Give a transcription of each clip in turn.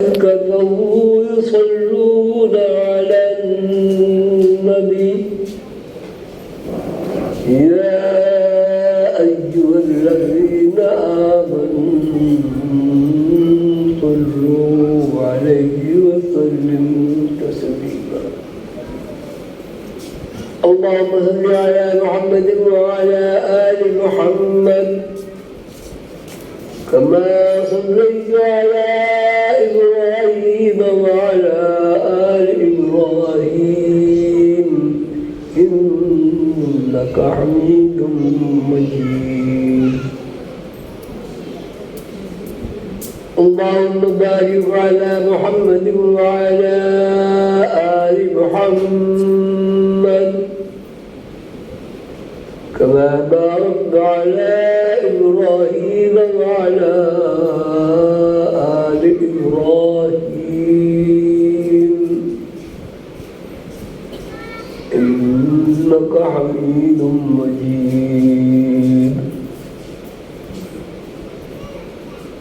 كفروا يصلون على النبي يا أيها الذين آمنوا صلوا عليه وسلموا تسليما اللهم صل على محمد وعلى آل محمد كما صليت على إبراهيم وعلى آل إبراهيم إنك حميد مجيد اللهم بارك على محمد وعلى آل محمد كما باركت على إبراهيم وعلى آل إبراهيم إنك حميد مجيد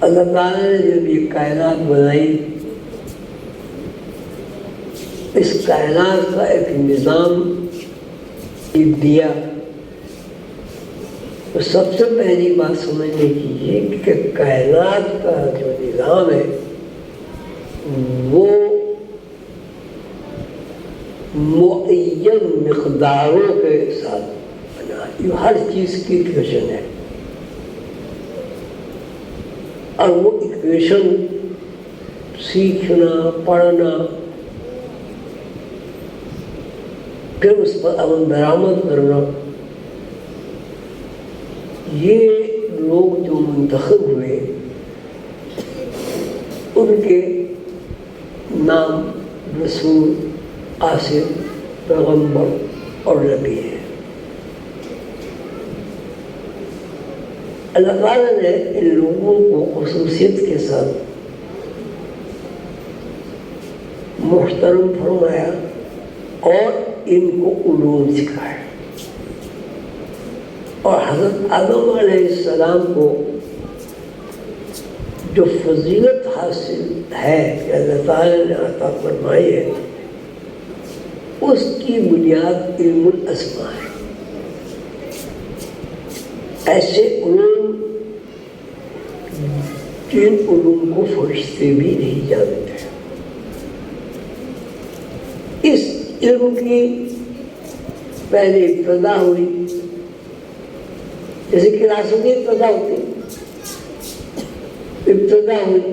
اللہ تعالیٰ نے جب یہ کائنات بنائی اس کائنات کا ایک نظام دیا تو سب سے پہلی بات سمجھنے کی یہ کہ کائنات کا جو نظام ہے وہ معین مقداروں کے ساتھ بنا یہ ہر چیز کی ایکویشن ہے اور وہ ایکویشن سیکھنا پڑھنا پھر اس پر عمل درآمد کرنا یہ لوگ جو منتخب ہوئے ان کے نام رسول قاسم پیغمبر اور نبی ہے اللہ تعالیٰ نے ان لوگوں کو خصوصیت کے ساتھ محترم فرمایا اور ان کو علوم سکھایا اور حضرت آدم علیہ السلام کو جو فضیلت حاصل ہے کہ اللہ تعالیٰ نے عطا فرمائی ہے اس کی بنیاد علم الاسماء ہے ایسے علوم جن علوم کو فرشتے بھی نہیں جانتے اس علم کی پہلے ابتدا ہوئی جیسے کلاسوں کی ابتدا ہوتی ابتدا ہوئی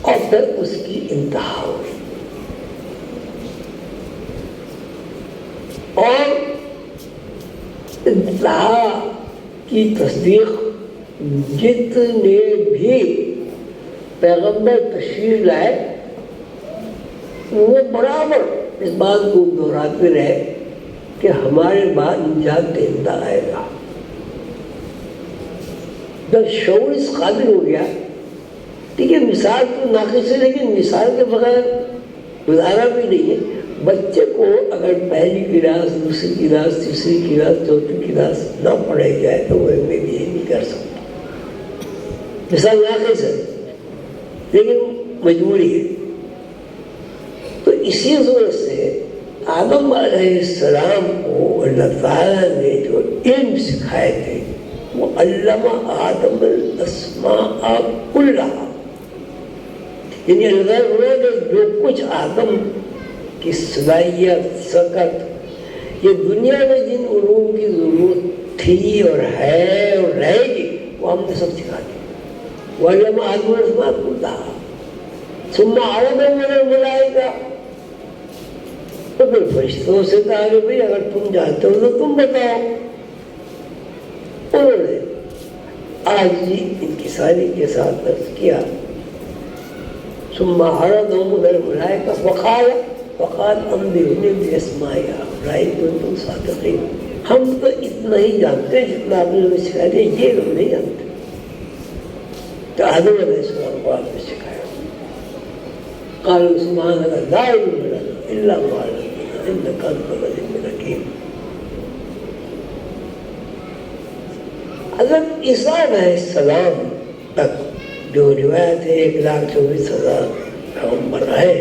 اور پھر اس کی انتہا ہوئی اور انتہا کی تصدیق جتنے بھی پیغمبر تشریف لائے وہ برابر اس بات کو دہراتے رہے کہ ہمارے بعد نجات دہندہ آئے گا جب شعور اس قابل ہو گیا ٹھیک ہے مثال تو ناقص ہے لیکن مثال کے بغیر گزارا بھی نہیں ہے بچے کو اگر پہلی کلاس دوسری کلاس تیسری کلاس چوتھی کلاس نہ پڑھائی جائے تو وہ ایم اے بی اے نہیں کر سکتا مثال ناقص ہے لیکن مجبوری ہے تو اسی صورت سے آدم علیہ السلام کو اللہ تعالیٰ نے جو علم سکھائے تھے وہ علم آدم الاسماء کلہا یعنی اللہ نے جو کچھ آدم کی صلاحیت سکت یہ دنیا میں جن علوم کی ضرورت تھی اور ہے اور رہے گی وہ ہم نے سب سکھا دی وہ علم آدم الاسماء کلہا ثم عرضهم على الملائکہ تو پھر فرشتوں سے کہا کہ بھئی اگر تم جانتے ہو تو تم بتاؤ انہوں نے آج ہی انکساری کے ساتھ عرض کیا ثم عرضهم على الملائکہ وقال انبئونی باسماء ہؤلاء ان کنتم صادقین ہم تو اتنا ہی جانتے ہیں جتنا آپ نے ہمیں سکھا دیا یہ ہم نہیں جانتے تو آدم علیہ السلام کو آپ نے سکھایا قالوا سبحانك لا علم لنا الا ما علمتنا انك انت العليم الحكيم حضرت عیسیٰ علیہ السلام تک جو روایت ہے 1,24,000 پیغمبر ہے،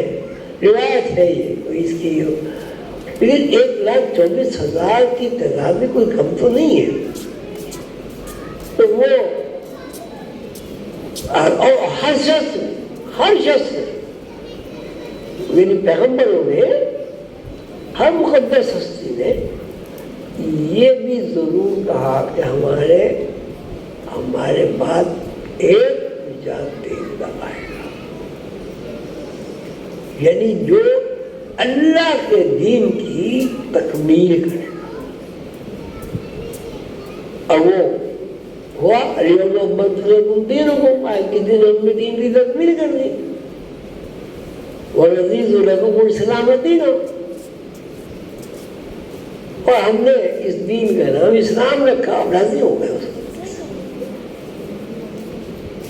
روایت ہے یہ کوئی اس کی، لیکن 1,24,000 کی تعداد میں کوئی کم تو نہیں ہے. تو وہ اور ہر شخص یعنی پیغمبروں نے، ہر مقدس ہستی نے یہ بھی ضرور کہا کہ ہمارے بعد ایک نجات دہندہ آئے گا، یعنی جو اللہ کے دین کی تکمیل کرے گا. اور وہ ہوا الیوم اکملت لکم دینکم، آج کے دن ہم نے دین کی تکمیل کر دی. ورضیت لکم الاسلام دینا، اور ہم نے اس دین کا نام اسلام رکھا، آپ راضی ہو گئے اس کو.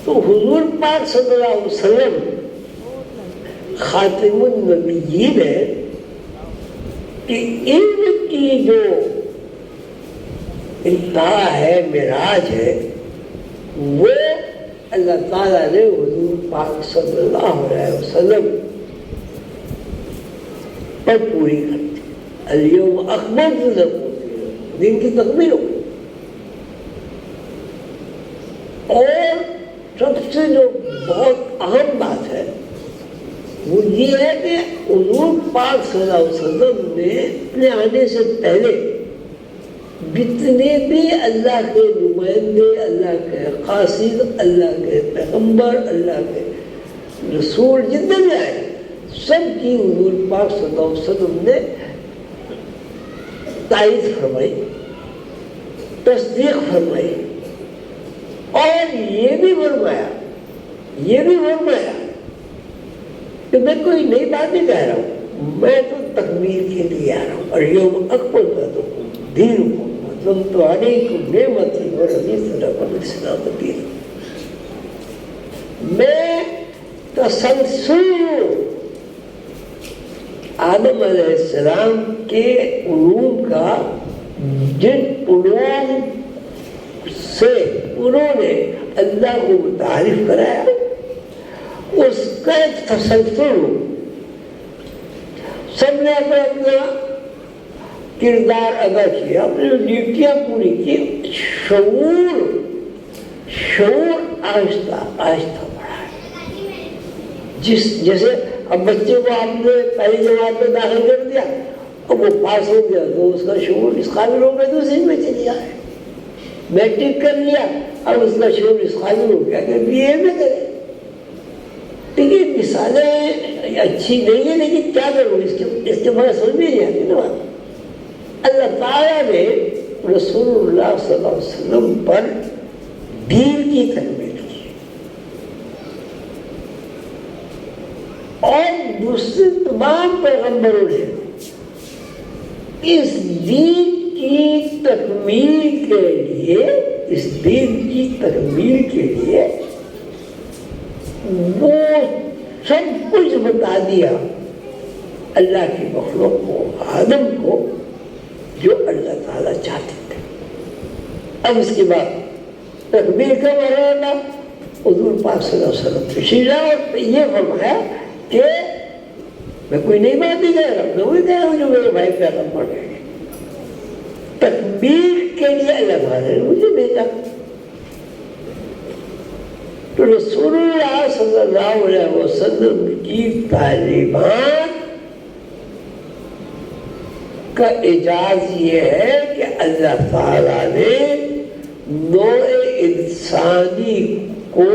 تو حضور پاک صلی اللہ علیہ وسلم خاتم النبیین ہے کہ علم کی جو انتہا ہے، معراج ہے، وہ اللہ تعالیٰ نے حضور پاک صلی اللہ علیہ وسلم پر پوری کر دی. الیوم اکملت لکم، دین کی تکمیل ہو گئی. اور سب سے جو بہت اہم بات ہے وہ یہ ہے کہ حضور پاک صلی اللہ علیہ وسلم نے اپنے آنے سے پہلے جتنے بھی اللہ کے نمائندے، اللہ کے قاصد، اللہ کے پیغمبر، اللہ کے رسول جتنے بھی آئے، سب کی حضور پاک صلی اللہ علیہ وسلم نے تائید فرمائی، تصدیق فرمائی، اور یہ بھی فرمایا کہ میں کوئی نئی بات نہیں کہہ رہا ہوں، میں تو تکمیل کے لیے آ رہا ہوں. اور یوم اکملت لکم دینکم واتممت علیکم نعمتی ورضیت لکم الاسلام دینا. میں تسلسل آدم علیہ السلام کے علوم کا، جن علوم سے انہوں نے اللہ کو متعارف کرایا، اس کا ایک تسلسل ہو. سب نے اپنا کردار ادا کیا، اپنی ڈیوٹیاں پوری کی. شعور آہستہ آہستہ بڑھا ہے. جیسے اب بچے کو آپ نے پہلی جماعت میں داخل کر دیا اور وہ پاس ہو گیا تو اس کا شعور اس قابل ہو گیا دوسری میں چلی جائے. میٹرک کر لیا اب اس کا شعور اس قابل ہو گیا کہ بی اے میں کرے. دیکھیے مثالیں اچھی نہیں ہیں لیکن کیا کروں، اس کے بغیر سمجھ نہیں آتی نا بات. اللہ تعالیٰ نے رسول اللہ صلی اللہ علیہ وسلم پر دین کی تکمیل کی، اور دوسرے تمام پیغمبروں نے اس دین کی تکمیل کے لیے وہ سب کچھ بتا دیا اللہ کی مخلوق کو، آدم کو، جو اللہ تعالیٰ چاہتے تھے. اب اس کے بعد تکمیل کا مرحلہ حضور پاک صلی اللہ علیہ وسلم تشریف لائے اور یہ فرمایا کہ میں کوئی نئی بات نہیں کہہ رہا ہوں، میں وہی کہہ رہا ہوں جو میرے بھائی پیغمبر ہیں. تکمیل کے لیے اللہ تعالیٰ نے مجھے بھیجا. تو رسول اللہ صلی اللہ علیہ وسلم کی تعلیمات کا اعجاز یہ ہے کہ اللہ تعالیٰ نے نوع انسانی کو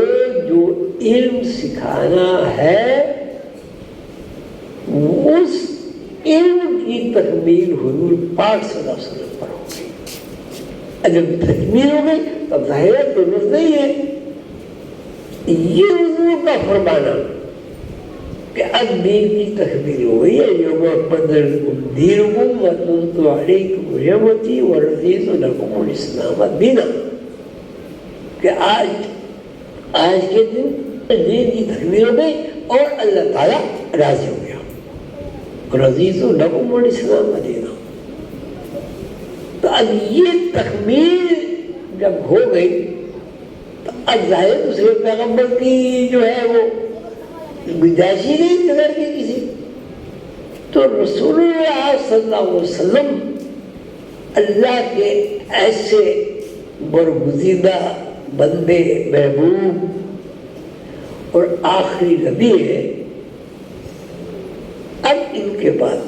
جو علم سکھانا ہے اس علم کی تکمیل حضور پاک صلی اللہ علیہ وسلم پر ہو گئی. جب تکمیل ہو گئی تب ظاہر ضرورت نہیں ہے. یہ حضور کا فرمانا کہ اب دین کی تکمیل ہو گئی ہے. یوم اکملت لکم دینکم واتممت علیکم نعمتی ورضیت لکم الاسلام دینا، کہ آج کے دن دین کی تکمیل ہو گئی اور اللہ تعالیٰ راضی ہو گیا. رضیت لکم الاسلام دینا. تو اب یہ تکمیل جب ہو گئی تو اب ظاہر دوسرے پیغمبر کی جو ہے وہ گنجائش ہی نہیں بغیر کے کسی. تو رسول اللہ صلی اللہ علیہ وسلم اللہ کے ایسے برگزیدہ بندے محبوب اور آخری نبی ہے. اب ان کے بعد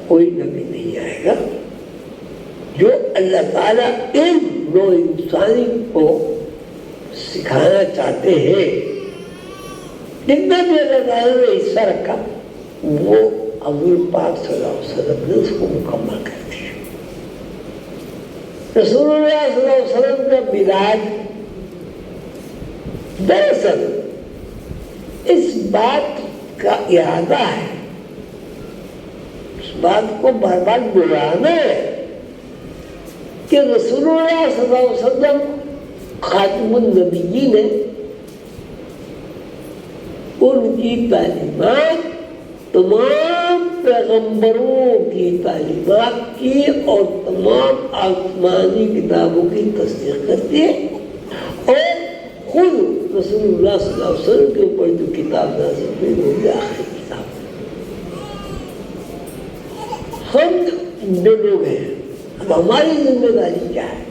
کوئی نبی نہیں آئے گا جو اللہ تعالیٰ ان نو انسانی کو سکھانا چاہتے ہیں. جتنا بھی اللہ تعالیٰ نے حصہ رکھا وہ حضور پاک صلی اللہ علیہ وسلم نے اس کو مکمل کر دیا. رسول اللہ صلی اللہ علیہ وسلم کا معراج دراصل اس بات کا ارادہ ہے، اس بات کو بار بار دہرانا ہے کہ رسول اللہ صلی اللہ علیہ وسلم خاتم النبیین ہے. ان کی تعلیمات تمام پیغمبروں کی تعلیمات کی اور تمام آسمانی کتابوں کی تصدیق کرتی ہے. اور خود رسول اللہ صلی اللہ علیہ وسلم کے اوپر جو کتاب نازل ہوئی وہ بھی آخری کتاب. ہم جو لوگ ہیں اب ہماری ذمہ داری کیا ہے؟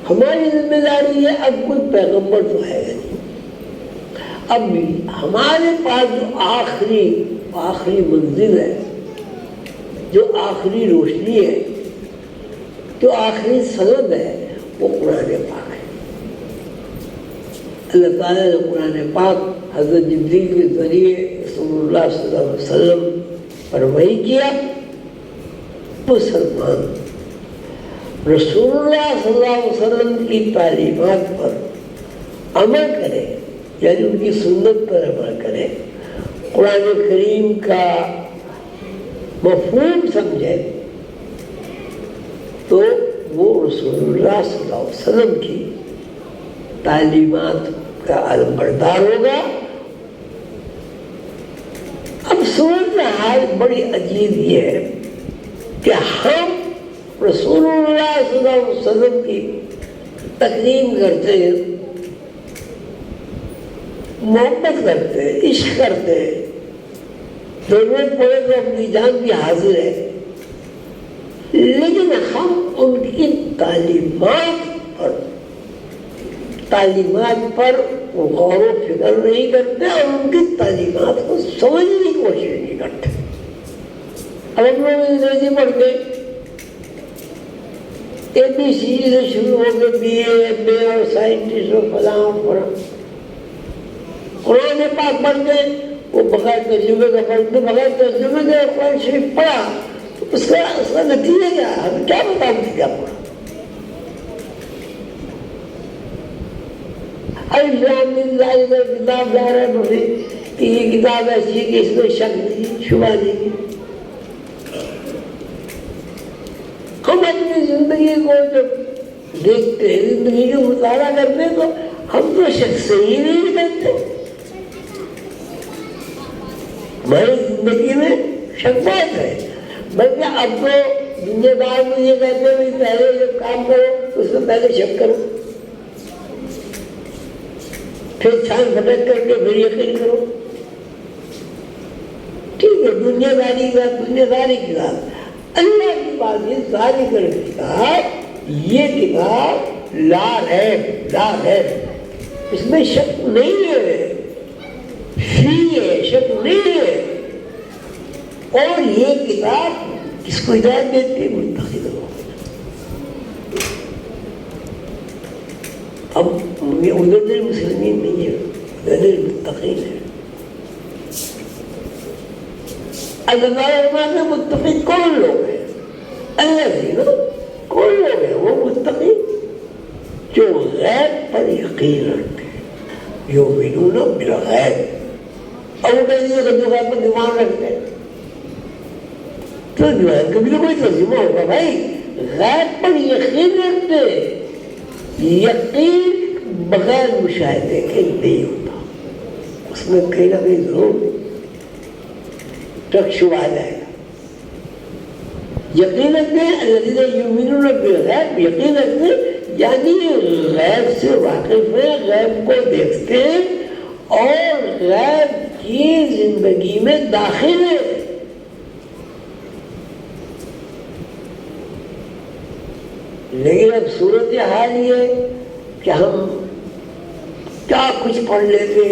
ہماری ذمہ داری ہے اب کوئی پیغمبر تو ہے نہیں. اب ہمارے پاس جو آخری منزل ہے، جو آخری روشنی ہے، جو آخری سند ہے وہ قرآن پاک ہے. اللہ تعالیٰ نے قرآن پاک حضرت جبریل کے ذریعے رسول اللہ صلی اللہ علیہ وسلم پر وحی کیا. مسلمان رسول اللہ صلی اللہ علیہ وسلم کی تعلیمات پر عمل کرے، یعنی ان کی سنت پر عمل کرے، قرآن کریم کا مفہوم سمجھے، تو وہ رسول اللہ صلی اللہ علیہ وسلم کی تعلیمات کا علمبردار ہوگا. اب صورت حال بڑی عجیب یہ ہے کہ ہم رسول اللہ صلی اللہ علیہ وسلم کی تکریم کرتے ہیں، محبت کرتے ہیں، عشق کرتے ہیں، ضرورت پڑے تو اپنی جان بھی حاضر ہے، لیکن ہم ان کی تعلیمات پر غور و فکر نہیں کرتے اور ان کی تعلیمات کو سمجھنے کی کوشش نہیں کرتے. اب ہم لوگ انگریزی پڑھتے ABC سے شروع ہو کے BA MA اور سائنٹسٹ اور فلاں اور قرآن پاک پڑھتے وہ بغیر ترجمے کا پڑھتے، بغیر ترجمے کے قرآن شریف پڑھا تو اس کا نتیجہ کیا ہے؟ ہمیں کیا بتا دیں کیا پڑھا؟ کتاب جا رہا ہے کہ یہ کتاب ایسی ہے کہ اس میں شک نہیں، شبہ نہیں. ہم اپنی زندگی کو جب دیکھتے ہیں، زندگی کا مطالعہ کرتے ہیں تو ہم تو شک سے ہی نہیں کرتے. ہماری زندگی میں شک بہت ہے، بلکہ اب تو دنیا دار میں یہ کہتے ہیں پہلے جب کام کرو اس میں پہلے شک کرو، پھر چھان پھٹک کر کے پھر یقین کرو. ٹھیک ہے، دنیا داری کی بات. اللہ کی بات یہ ظاہر کر کتاب، یہ کتاب لا ہے، اس میں شک نہیں ہے، فی ہے، شک نہیں ہے. اور یہ کتاب کس کو ہدایت دیتی ہے؟ متقی لوگوں. اب یہ ادھر مسلمین نہیں ہے، ادھر متقین ہے. اللہ تعالیٰ میں متقی کون لوگ ہیں؟ اللہ جی نا کون لوگ ہیں وہ متقی؟ جو غیب پر یقین رکھتے ہیں، یؤمنون بالغیب. اور وہ کہیں گے کہ جو غیب پر ایمان رکھتے ہیں تو جو ہے کبھی تو کوئی ترجمہ ہوگا بھائی. غیب پر یقین رکھتے ہیں، یقین بغیر مشاہدے کے نہیں ہوتا، اس میں کہیں نہ کہیں ضرور شک شبہ آ جائے گا. یقین رکھتے ہیں الذین یؤمنون بالغیب، یقین رکھتے ہیں یعنی غیب سے واقف ہیں، غیب کو دیکھتے ہیں اور غیب کی زندگی میں داخل ہیں۔ لیکن اب صورت حال یہ کہ ہم کیا کچھ پڑھ لیتے،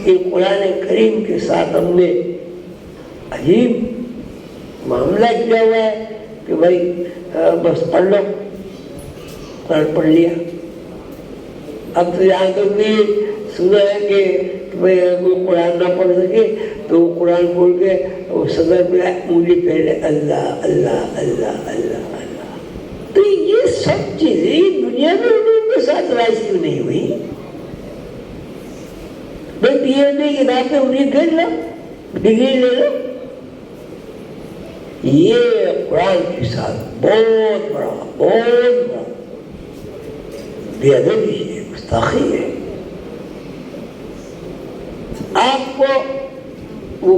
لیکن قرآن کریم کے ساتھ ہم نے عجیب معاملہ کیا ہوا ہے کہ بھائی بس پڑھ لو، قرآن پڑھ لیا۔ اب تو یہاں تک بھی سنا ہے کہ بھائی اگر کوئی قرآن نہ پڑھ سکے تو وہ قرآن کھول کے وہ صدر پہ انگلی پھیر لے، اللہ اللہ اللہ اللہ اللہ۔ تو یہ سب چیزیں دنیا میں ان کے ساتھ رائج کیوں نہیں ہوئی؟ بھائی پی ایچ ڈی کتاب پہ انگلی پھیر لو، ڈگری لے لو۔ یہ قرآن کے ساتھ بہت بڑا بے ادبی ہے، گستاخی ہے۔ آپ کو وہ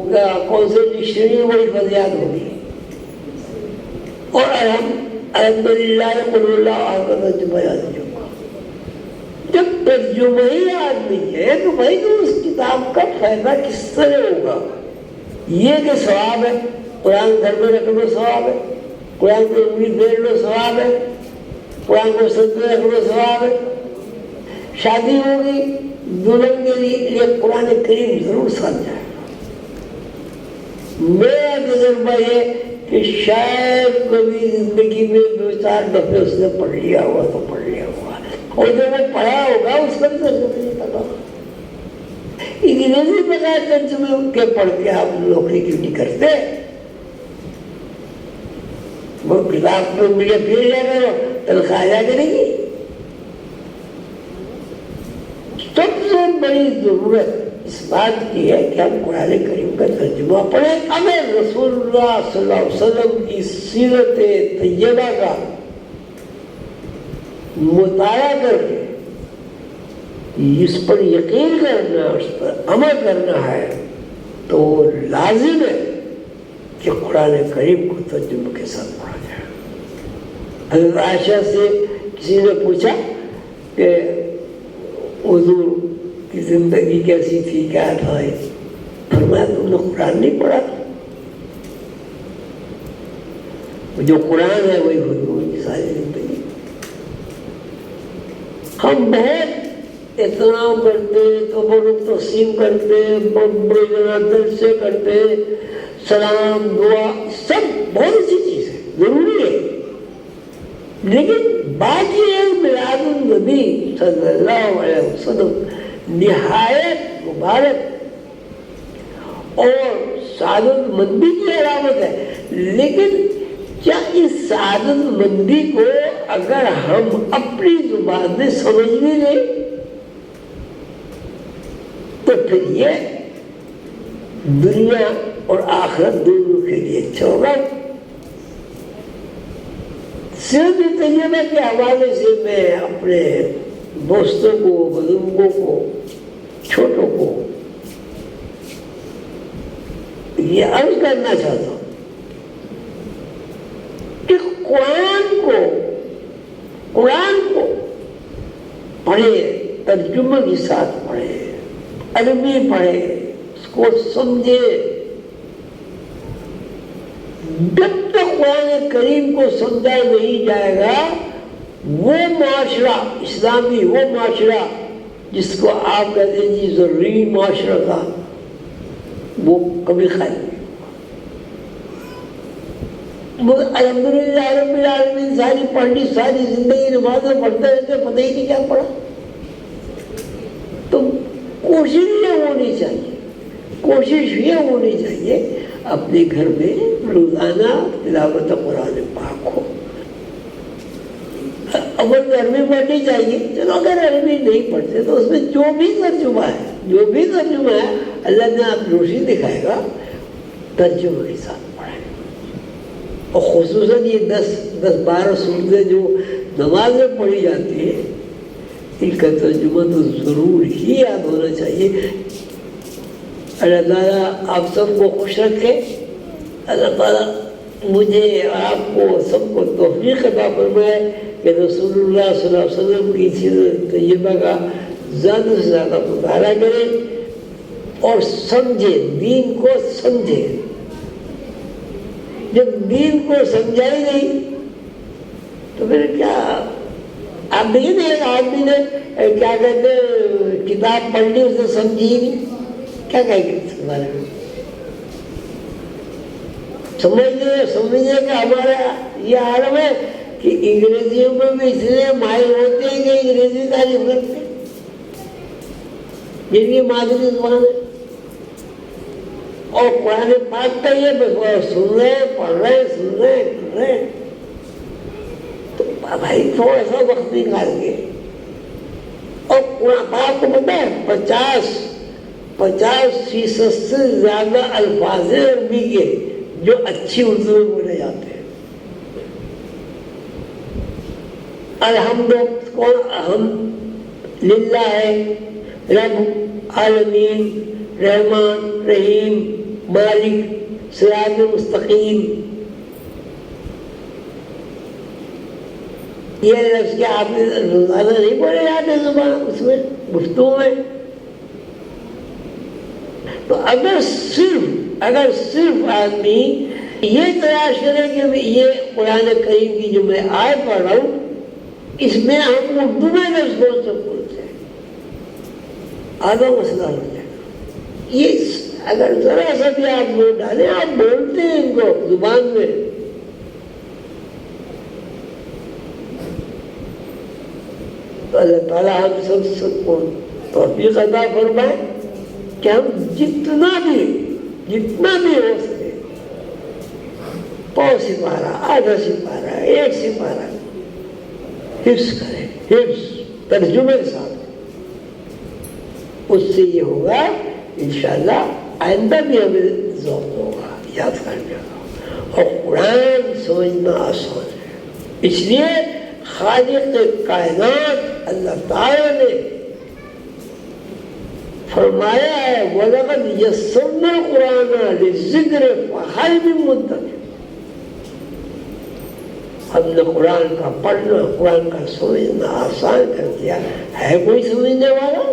کون سے ڈکشنری میں بڑی فضیات ہوگی، اور الحمدللہ قل اللہ آپ کا ترجمہ یاد نہیں ہوگا۔ جب ترجمہ ہی یاد نہیں ہے تو بھائی تو اس کتاب کا فائدہ کس طرح ہوگا؟ یہ کہ ثواب ہے، قرآن گھر میں رکھ لو ثواب ہے، قرآن کو انگلی پھیر لو ثواب ہے، قرآن کو سر پہ رکھ لو ثواب ہے۔ شادی ہوگی دلہن کے لیے قرآن کریم ضرور ساتھ جائے گا۔ میرا تجربہ یہ کہ شاید کبھی زندگی میں 2-4 دفعے اس نے پڑھ لیا ہوا تو پڑھ لیا ہوا، اور جو وہ پڑھا ہوگا اس کا بھی ترجمہ نہیں پتا۔ انگریزی بغیر ترجمے کے پڑھ کے آپ نوکری کیوں نہیں کرتے؟ وہ کتاب پہ مجھے پھر لیا کرو، تنخواہ آیا کرے گی۔ سب سے بڑی ضرورت اس بات کی ہے کہ ہم قرآن کریم کا ترجمہ پڑھیں۔ اگر رسول اللہ صلی اللہ علیہ وسلم کی سیرت طیبہ کا مطالعہ کر کے اس پر یقین کرنا، اس پر عمل کرنا ہے تو لازم ہے کہ قرآن کریم کو ترجمے کے ساتھ پڑھا جائے۔ حضرت عائشہ سے کسی نے پوچھا کہ حضور کی زندگی کیسی تھی، کیا تھا؟ فرمایا تم نے قرآن نہیں پڑھا؟ جو قرآن ہے وہی حضور کی ساری زندگی۔ ہم بہت احترام کرتے ہیں، تبرک تقسیم کرتے ہیں، بڑے جلسے کرتے ہیں، سلام دعا سب بہت سی چیز ہے، ضروری ہے، لیکن بات یہ ہے میلاد النبی صلی اللہ علیہ وسلم نہایت مبارک اور سعادت مندی کی علامت ہے۔ لیکن کیا اس سعادت مندی کو اگر ہم اپنی زبان میں سمجھ بھی لیں تو پھر یہ دنیا اور آخرت دونوں کے لیے اچھا ہوگا۔ سیرت طیبہ کے حوالے سے میں اپنے دوستوں کو، بزرگوں کو، چھوٹوں کو یہ عرض کرنا چاہتا ہوں کہ قرآن کو پڑھے، ترجمہ کے ساتھ پڑھے، عربی پڑھے، اس کو سمجھے۔ جب تک قرآن کریم کو سمجھا نہیں جائے گا وہ معاشرہ اسلامی، وہ معاشرہ جس کو آپ کہتے ہیں جی ضروری معاشرہ تھا، وہ کبھی خیال نہیں ہوگا۔ الحمدللہ رب العالمین ساری پڑھنی، ساری زندگی نمازیں پڑھتے رہتے، پتہ ہی نہیں کیا پڑھا۔ تو کوشش یہ ہونی چاہیے اپنے گھر میں روزانہ تلاوت قرآن پاک ہو۔ اول عربی پڑھنی چاہیے، چلو اگر عربی نہیں پڑھتے تو اس میں جو بھی ترجمہ ہے اللہ نے آپ روشنی دکھائے گا، ترجمہ کے ساتھ پڑھیں۔ اور خصوصاً یہ 10-12 صورتیں جو نماز میں پڑھی جاتی ہیں ان کا ترجمہ تو ضرور ہی یاد ہونا چاہیے۔ اللہ تعالیٰ آپ سب کو خوش رکھے، اللہ تعالیٰ مجھے آپ کو سب کو توفیق عطا فرمائے کہ رسول اللہ صلی اللہ علیہ وسلم کی سیرت طیبہ کا زیادہ سے زیادہ مطالعہ کریں اور سمجھے، دین کو سمجھے۔ جب دین کو سمجھا ہی نہیں تو پھر کیا؟ آپ دیکھیں نا، ایک آدمی نے کیا کہتے ہیں کتاب پڑھ لی، اسے سمجھی ہی نہیں، کیا کہے گی اس کے بارے میں؟ سمجھنے کا ہمارا یہ عالم ہے کہ انگریزیوں میں بھی اس لیے ماہر ہوتے ہیں کہ انگریزی تعلیم کرتے ہیں جن کی مادری زبان ہے، اور قرآن پاک کا یہ بس سن رہے ہیں، پڑھ رہے ہیں، سن رہے ہیں، پڑھ رہے ہیں۔ تو بھائی تھوڑا سا وقت نکال کے، اور قرآن پاک کو پتہ ہے 50% سے زیادہ الفاظ ہیں عربی کے جو اچھی اردو میں بولے جاتے ہیں۔ الحمد للہ ہے، رب عالمین، رحمان، رحیم، مالک، صراط مستقیم، یہ لفظ کیا آپ نے روزانہ نہیں بولے جاتے زبان اس میں گفتگو میں؟ تو اگر صرف آدمی یہ تلاش کرے کہ یہ قرآن کریم کی جو میں آیت پڑھ رہا ہوں اس میں ہم اردو میں لفظ بول سکتے ہیں، آدھا مسئلہ ہو جائے گا۔ یہ اگر ذرا سا بھی آپ بول ڈالیں، آپ بولتے ہیں ان کو زبان میں، تو اللہ تعالیٰ ہم سب کو توفیق عطا فرمائے کہ ہم جتنا بھی ہو سکے، پاؤ سپارہ، آدھا سپارہ، ایک سپارہ حفظ کریں، حفظ ترجمے کے ساتھ۔ اس سے یہ ہوگا انشاءاللہ آئندہ بھی ہمیں ذوق ہوگا، یاد کرنے کا، اور قرآن سمجھنا آسان ہے۔ اس لیے خالق کائنات اللہ تعالیٰ نے فرمایا ہے وَلَقَدْ يَسَّرْنَا الْقُرْآنَ لِلذِّكْرِ فَهَلْ مِن مُدَّكِرٍ۔ ہم نے قرآن کا پڑھنا، قرآن کا سمجھنا آسان کر دیا، ہے کوئی سمجھنے والا؟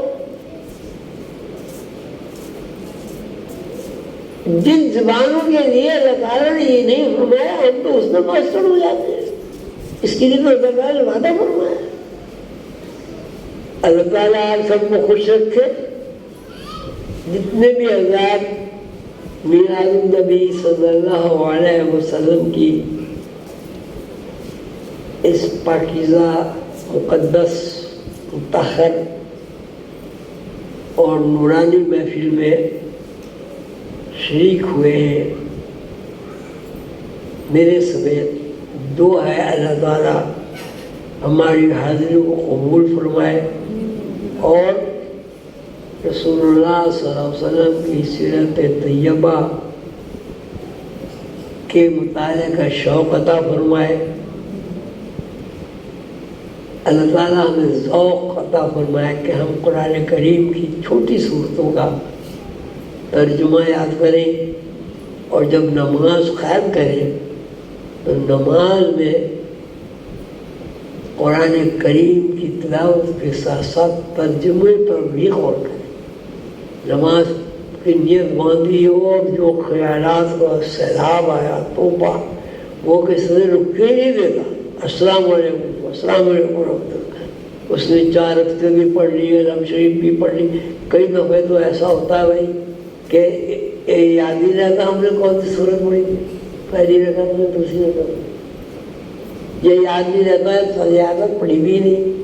جن زبانوں کے لیے اللہ تعالیٰ نے یہ نہیں فرمایا ہم تو اس میں ماسٹر ہو جاتے ہیں، اس کے لیے تو اللہ تعالیٰ نے وعدہ فرمایا۔ اللہ تعالیٰ آپ سب کو خوش رکھے۔ جتنے بھی حضرات میلاد النبی صلی اللہ علیہ وسلم کی اس پاکیزہ، مقدس، مطہر اور نورانی محفل میں شریک ہوئے ہیں، میرے سمیت دعا ہے اللہ تعالیٰ ہماری حاضری کو قبول فرمائے اور رسول اللہ صلی اللہ علیہ وسلم کی سیرت طیبہ کے مطالعے کا شوق عطا فرمائے۔ اللہ تعالیٰ ہمیں ذوق عطا فرمائے کہ ہم قرآن کریم کی چھوٹی صورتوں کا ترجمہ یاد کریں، اور جب نماز قائم کریں تو نماز میں قرآن کریم کی تلاوت کے ساتھ ساتھ ترجمے پر بھی غور کریں۔ نماز کی نیت باندھی ہو اور جو خیالات کا سیلاب آیا توبہ، وہ کسی نے رکے نہیں دیتا۔ السلام علیکم، السلام علیکم ورحمۃ اللہ، اس نے 4 رکعتیں بھی پڑھ لی، علم شریف بھی پڑھ لی۔ کئی دفعہ تو ایسا ہوتا ہے بھائی کہ یاد نہیں رہتا ہم نے کون سی سورت پڑھی، پہلی رکعت میں، دوسری رکعت میں، یہ یاد نہیں رہتا ہے تو یاد پڑھی بھی نہیں۔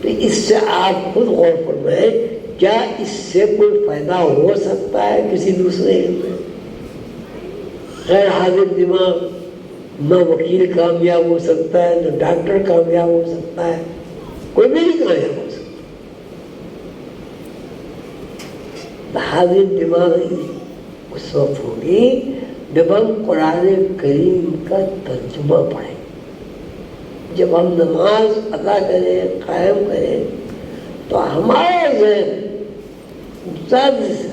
تو اس سے آپ خود غور فرمائیں، کیا اس سے کوئی فائدہ ہو سکتا ہے کسی دوسرے علم میں؟ غیر حاضر دماغ، نہ وکیل کامیاب ہو سکتا ہے، نہ ڈاکٹر کامیاب ہو سکتا ہے، کوئی بھی نہیں کامیاب ہو سکتا۔ حاضر دماغی اس وقت ہوگی جب ہم قرآن کریم کا ترجمہ پڑھیں، جب ہم نماز ادا کریں، قائم کریں، تو ہمارا ذہن زیادہ سے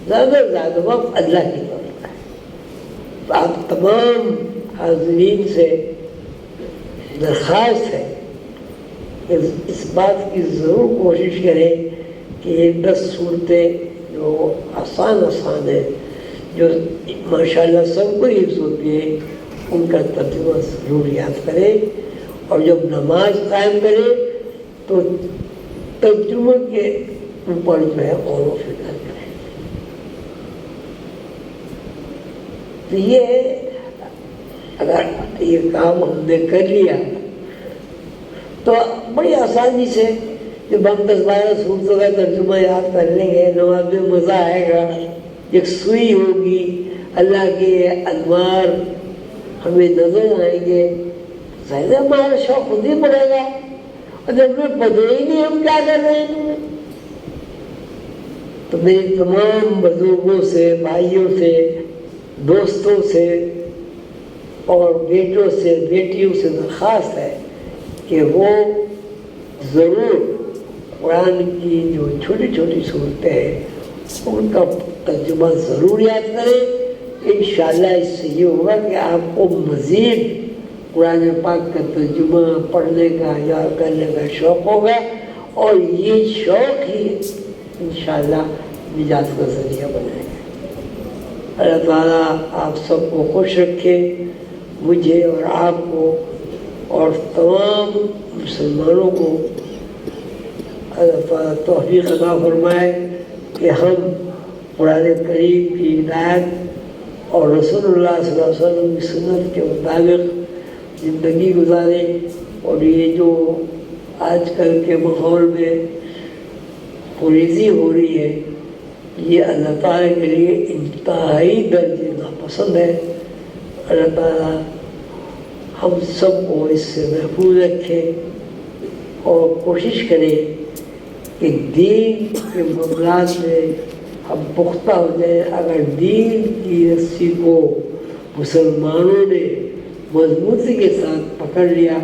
زیادہ وقت اللہ کی طرف ہے۔ آپ تمام حاضرین سے درخواست ہے کہ اس بات کی ضرور کوشش کریں کہ یہ 10 صورتیں جو آسان ہیں، جو ماشاءاللہ سب کو حفظ ہوتی ہے، ان کا ترجمہ ضرور یاد کریں، اور جب نماز قائم کریں تو ترجمہ کے اوپر جو ہے غور و فکر کریں۔ تو یہ اگر یہ کام ہم نے کر لیا تو بڑی آسانی سے جب ہم 10-12 صورتوں کا ترجمہ یاد کر لیں گے، نماز میں مزہ آئے گا، یکسوئی ہوگی، اللہ کے انوار ہمیں نظر آئیں گے، ظاہر ہمارا شوق خود ہی پڑے گا، اور جب ہمیں پتہ ہی نہیں ہم کیا کر رہے ہیں۔ تو میری تمام بزرگوں سے، بھائیوں سے، دوستوں سے اور بیٹوں سے، بیٹیوں سے درخواست ہے کہ وہ ضرور قرآن کی جو چھوٹی چھوٹی صورتیں ہیں ان کا ترجمہ ضرور یاد کریں۔ انشاءاللہ اس سے یہ ہوگا کہ آپ کو مزید قرآن پاک کا ترجمہ پڑھنے کا یا کرنے کا شوق ہوگا، اور یہ شوق ہی انشاءاللہ نجات کا ذریعہ بنائے گا۔ اللہ تعالیٰ آپ سب کو خوش رکھے، مجھے اور آپ کو اور تمام مسلمانوں کو اللہ تعالیٰ توفیق عطا فرمائے کہ ہم قرآن کریم کی ہدایت اور رسول اللہ صلی اللہ علیہ وسلم کی سنت کے مطابق زندگی گزاریں، اور یہ جو آج کل کے ماحول میں فریضی ہو رہی ہے یہ اللہ تعالیٰ کے لیے انتہائی درجے ناپسند ہے۔ اللہ تعالیٰ ہم سب کو اس سے محفوظ رکھے اور کوشش کرے کہ دین کے معاملات میں ہم پختہ ہو جائیں۔ اگر دین کی رسی کو مسلمانوں نے مضبوطی کے ساتھ پکڑ لیا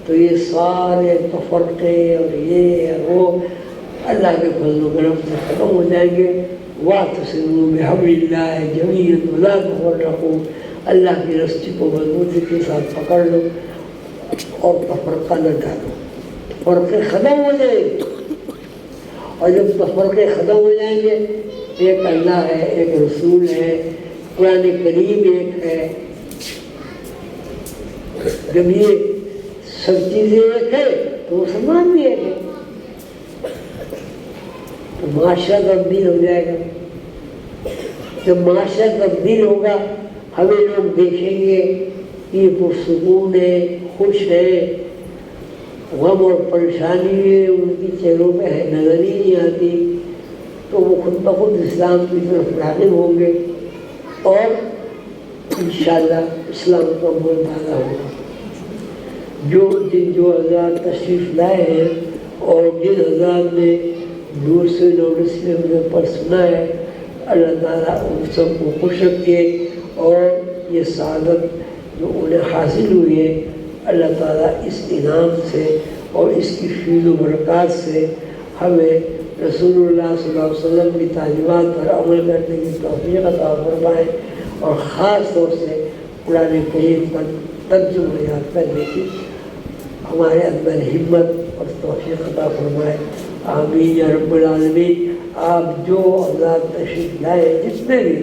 تو یہ سارے تفرقے اور یہ اور وہ اللہ کے فضل و کرم سے ختم ہو جائیں گے۔ وَاعْتَصِمُوا بِحَبْلِ اللَّهِ جَمِيعًا وَلَا تَفَرَّقُوا، اللہ کی رسی کو مضبوطی کے ساتھ پکڑ لو اور تفرقہ نہ ڈالو، فرقے ختم ہو جائیں گے۔ اور جب تفرقے ختم ہو جائیں گے، ایک اللہ ہے، ایک رسول ہے، قرآن کریم ایک ہے، جب یہ سب چیزیں ایک ہے تو مسلمان بھی ایک ہے، تو معاشرہ تبدیل ہو جائے گا۔ جب معاشرہ تبدیل ہوگا ہمیں لوگ دیکھیں گے کہ یہ پرسکون ہے، خوش ہے، غم اور پریشانی ہے ان کی چہروں پہ نظر ہی نہیں آتی، تو وہ خود بخود اسلام کی طرف راغب ہوں گے اور انشاءاللہ اسلام کا بول بالا ہوگا۔ جو حضرات تشریف لائے ہیں اور جن حضرات نے دور سے نوٹس میں مجھے پر سنا ہے، اللہ تعالیٰ ان سب کو خوش رکھے، اور یہ سعادت جو انہیں حاصل ہوئی ہے اللہ تعالیٰ اس انعام سے اور اس کی فیض و برکات سے ہمیں رسول اللہ صلی اللہ علیہ وسلم کی تعلیمات پر عمل کرنے کی توفیق عطا فرمائے، اور خاص طور سے قرآن کریم کا ترجمہ یاد کرنے کی ہمارے اندر ہمت اور توفیق عطا فرمائے۔ آمین یا رب العالمین۔ آپ جو حضرات تشریف لائے، جتنے بھی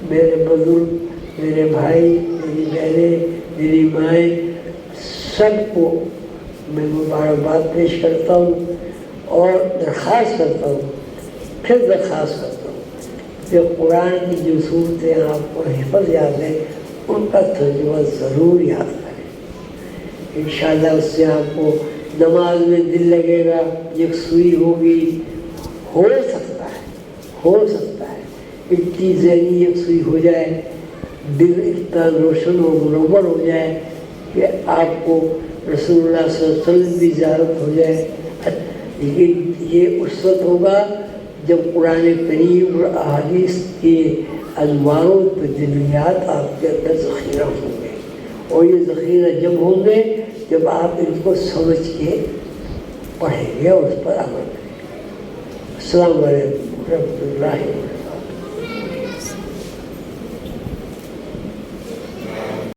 میرے بزرگ، میرے بھائی، میری بہنیں، میری مائیں، سب کو میں مبارکباد پیش کرتا ہوں اور درخواست کرتا ہوں، پھر درخواست کرتا ہوں کہ قرآن کی جو صورتیں آپ کو حفظ یاد ہیں ان کا ترجمہ ضرور یاد کریں۔ انشاءاللہ اس سے آپ کو نماز میں دل لگے گا، یکسوئی ہوگی، ہو سکتا ہے اتنی ذہنی یکسوئی ہو جائے، دل اتنا روشن و منور ہو جائے کہ آپ کو رسول اللہ صلی اللہ علیہ وسلم کی زیارت ہو جائے۔ لیکن یہ اس وقت ہوگا جب قرآن کریم اور احادیث کے انوار و تجلیات آپ کے اندر ذخیرہ ہوں گے، اور یہ ذخیرہ جب ہوں گے جب آپ ان کو سمجھ کے پڑھیں گے اور اس پر عمل کریں گے۔ السلام علیکم ورحمۃ اللہ وبرکاتہ۔